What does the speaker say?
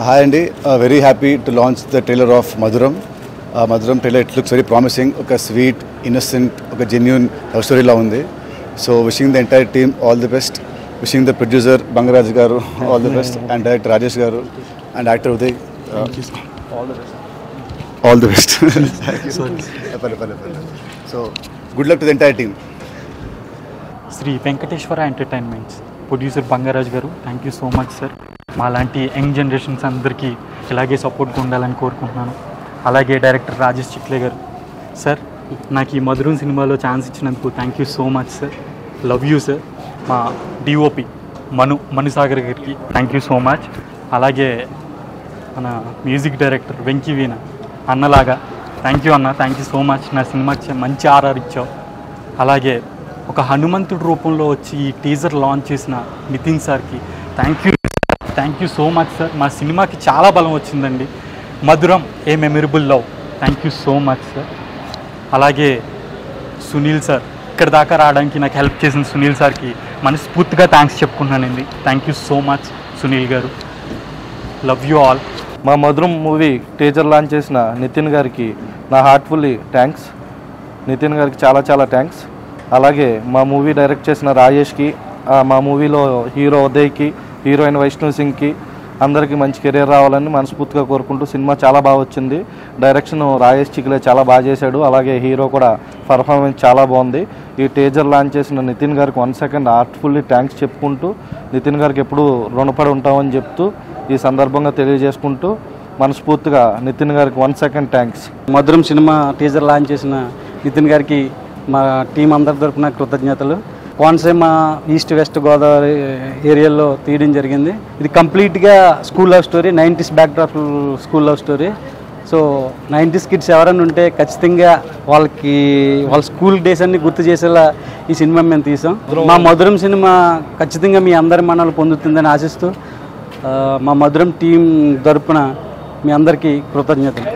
Hi Andy, very happy to launch the trailer of Madhuram. Madhuram trailer, it looks very promising. Okay, sweet, innocent, okay, genuine love story la undi. So wishing the entire team all the best. Wishing the producer Bangaraj garu all the best, and director Rajesh garu and actor Uday. All the best. All the best. Thank you. So good luck to the entire team. Shri Venkateswara entertainments producer Bangaraj garu, thank you so much sir. మాలాంటి young generations అందరికీ ఇలాగే సపోర్ట్గా ఉండాలని కోరుకుంటున్నాను. అలాగే director Rajesh చిక్లే గారు, sir నాకు ఈ మధురం సినిమాలో ఛాన్స్ ఇచ్చినందుకు thank you so much sir. Love you sir. మా డిఓపి మనుసాగర్ గారికి థ్యాంక్ యూ సో మచ్. అలాగే మన మ్యూజిక్ డైరెక్టర్ వెంకీ వీణ అన్నలాగా థ్యాంక్ యూ అన్న, థ్యాంక్ యూ సో మచ్. నా సినిమాకి మంచి ఆర్ఆర్ ఇచ్చావు. అలాగే ఒక హనుమంతుడి రూపంలో వచ్చి ఈ టీజర్ లాంచ్ చేసిన నితిన్ సార్కి thank you so much sir. మా సినిమాకి చాలా బలం వచ్చిందండి. మధురం ఏ memorable love, thank you so much sir. అలాగే సునీల్ సార్, ఇక్కడ దాకా రావడానికి నాకు హెల్ప్ చేసిన సునీల్ సార్కి మనస్ఫూర్తిగా థ్యాంక్స్ చెప్పుకుంటున్నానండి. Thank you so much Sunil garu. Love you all. మా మధురం మూవీ టీజర్ లాంచ్ చేసిన నితిన్ గారికి నా హార్ట్ఫుల్లీ థ్యాంక్స్. నితిన్ గారికి చాలా చాలా థ్యాంక్స్. అలాగే మా మూవీ డైరెక్ట్ చేసిన రాజేష్కి, మా మూవీలో హీరో ఉదయ్కి, హీరోయిన్ వైష్ణవ్ సింగ్కి అందరికీ మంచి కెరీర్ రావాలని మనస్ఫూర్తిగా కోరుకుంటూ, సినిమా చాలా బాగా వచ్చింది. డైరెక్షన్ రాజేష్ చిక్లే చాలా బాగా చేశాడు. అలాగే హీరో కూడా పర్ఫార్మెన్స్ చాలా బాగుంది. ఈ టీజర్ లాంచ్ చేసిన నితిన్ గారికి 1 సెకండ్ హార్ట్ఫుల్లీ థ్యాంక్స్ చెప్పుకుంటూ, నితిన్ గారికి ఎప్పుడూ రుణపడి ఉంటామని చెప్తూ ఈ సందర్భంగా తెలియజేసుకుంటూ మనస్ఫూర్తిగా నితిన్ గారికి 1 సెకండ్ థ్యాంక్స్. మధురం సినిమా టీజర్ లాంచ్ చేసిన నితిన్ గారికి మా టీం అందరి తరఫున కృతజ్ఞతలు. కోనసీమ ఈస్ట్ వెస్ట్ గోదావరి ఏరియాలో తీయడం జరిగింది. ఇది కంప్లీట్గా school love story, 90s backdrop school love story. So 90s kids ఎవరైనా ఉంటే ఖచ్చితంగా వాళ్ళ స్కూల్ డేస్ అన్ని గుర్తు చేసేలా ఈ సినిమా మేము తీసాం. మా మధురం సినిమా ఖచ్చితంగా మీ అందరి మన్ననలు పొందుతుందని ఆశిస్తూ మా మధురం టీం తరఫున మీ అందరికీ కృతజ్ఞతలు.